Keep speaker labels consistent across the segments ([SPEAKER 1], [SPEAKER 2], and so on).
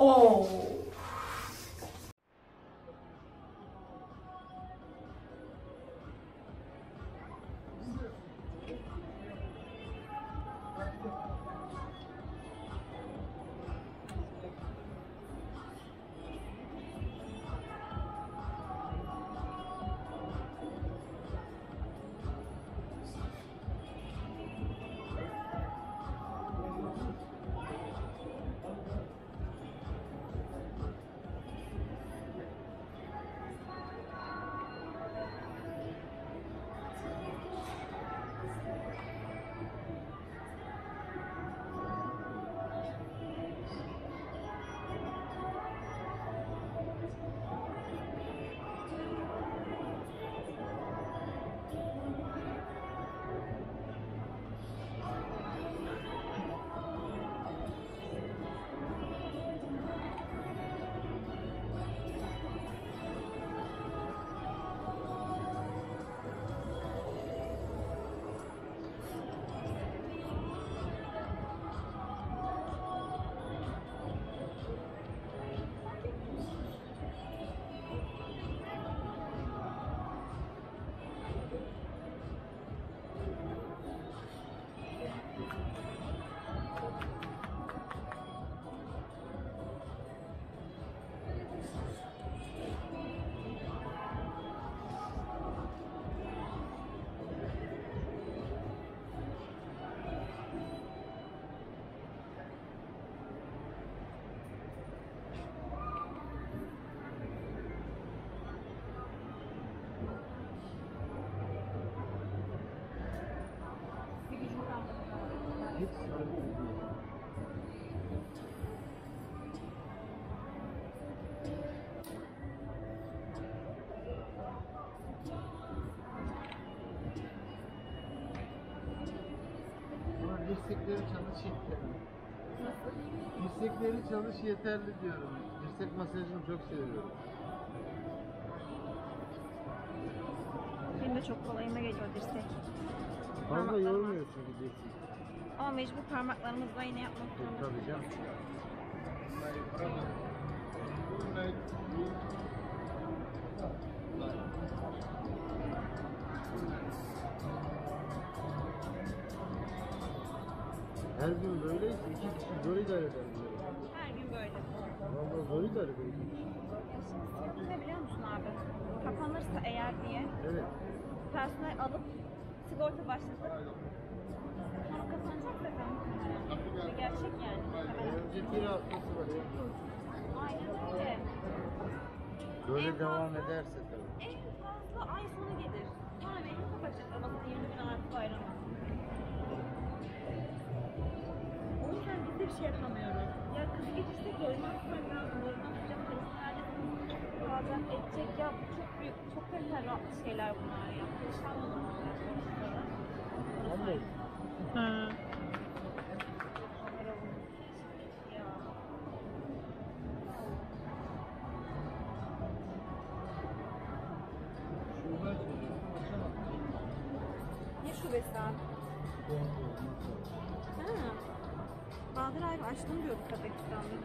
[SPEAKER 1] Oo.
[SPEAKER 2] Dirsekleri çalış yeterli. Dirsekleri çalış yeterli diyorum. Dirsek masajını çok seviyorum.
[SPEAKER 3] Benim de çok kolayıma geliyor dirsek.
[SPEAKER 2] Fazla yormuyor çünkü dirsek.
[SPEAKER 3] Ama mecbur parmaklarımızla yine yapmak zorunda.
[SPEAKER 2] Tabii canım. Her gün böyleyse iki kişi zor idare eder.
[SPEAKER 3] Her gün böyle.
[SPEAKER 2] Vallahi zor idare eder.
[SPEAKER 3] Sıkıntı ne biliyor musun abi? Kapanırsa eğer diye
[SPEAKER 2] Evet.
[SPEAKER 3] personel alıp sigorta başlatıp sonra kapanacak zaten muhtemelen. Gerçek yani muhtemelen.
[SPEAKER 2] Önce bir haftası var.
[SPEAKER 3] Aynen öyle.
[SPEAKER 2] Böyle
[SPEAKER 3] En
[SPEAKER 2] devam
[SPEAKER 3] fazla-
[SPEAKER 2] ederse tabii.
[SPEAKER 3] En fazla ay sonu gelir. Sonra beni kapatacak ama 20 gün artı bayramı. O yüzden biz de bir şey yapamıyoruz. Ya kız gecesi doymazsan lazım. Doymazsan personelde kalacak, edecek. Ya bu çok büyük, çok kaliteli şeyler bunlar ya. Perişan olur.
[SPEAKER 2] Anladım.
[SPEAKER 3] Hı. Ne şubesi abi? Ha. Bahadır abi açtım diyordu Kazakistan'da.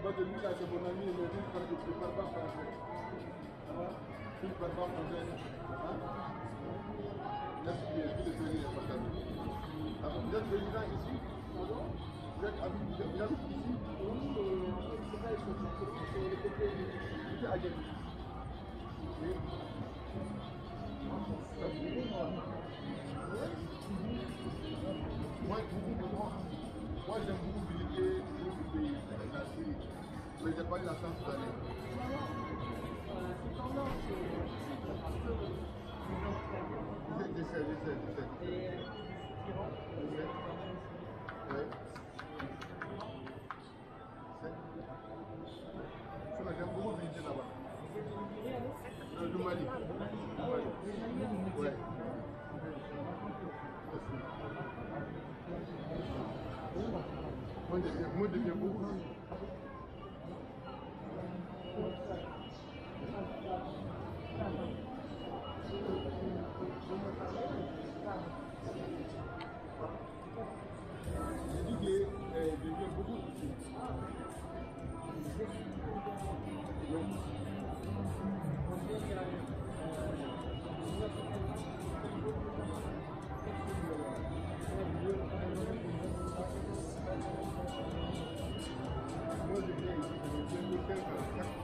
[SPEAKER 1] Votre lui là, c'est mon ami, il m'a dit que je ne prépare pas français. Tu ne prépares pas français. Merci bien, je vais le partager. Vous êtes résident ici? Vous êtes habité ici? Vous êtes agent. Moi, j'aime beaucoup visiter d'autres pays, la Syrie, mais je n'ai pas eu la chance d'aller. J'essaie. J'aime beaucoup visiter là-bas. Le Mali. Ouais. Moi, je viens beaucoup. J'ai dit que je viens beaucoup ici. Moi, je viens ici, je viens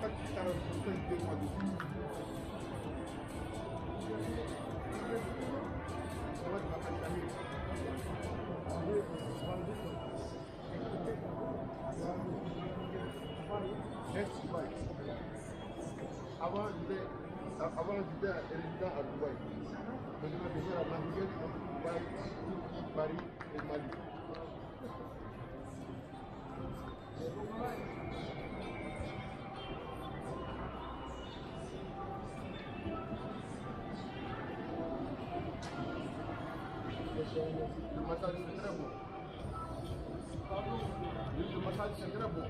[SPEAKER 1] chaque 45 mois d'ici. Avant, j'étais résident à Dubaï. Maintenant, je viens à Manchester, Dubaï, Turquie, Paris et Mali. Le massage c'est très bon. Le massage c'est très bon.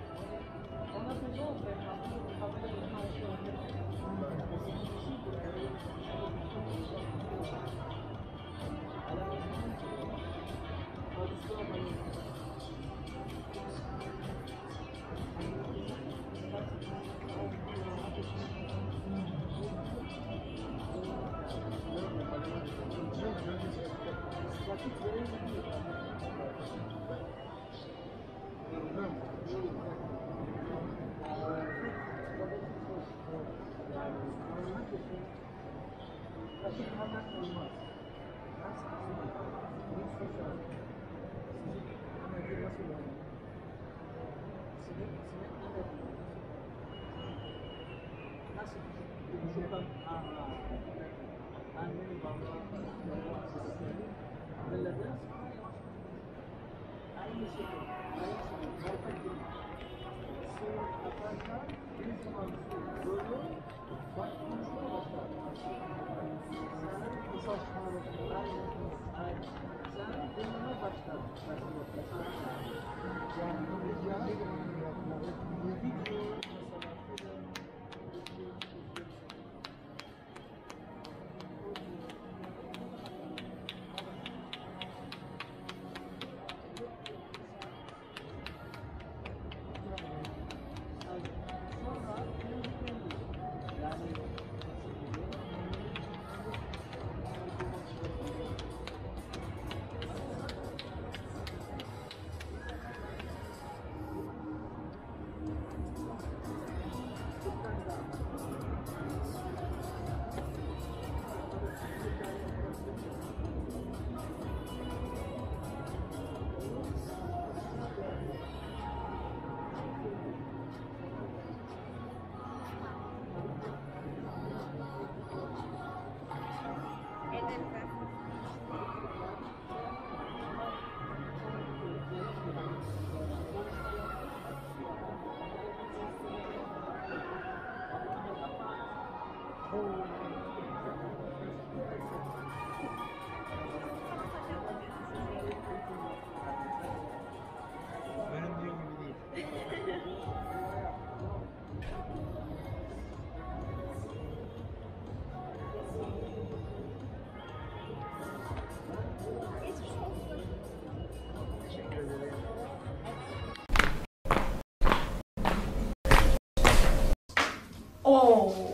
[SPEAKER 4] Oo.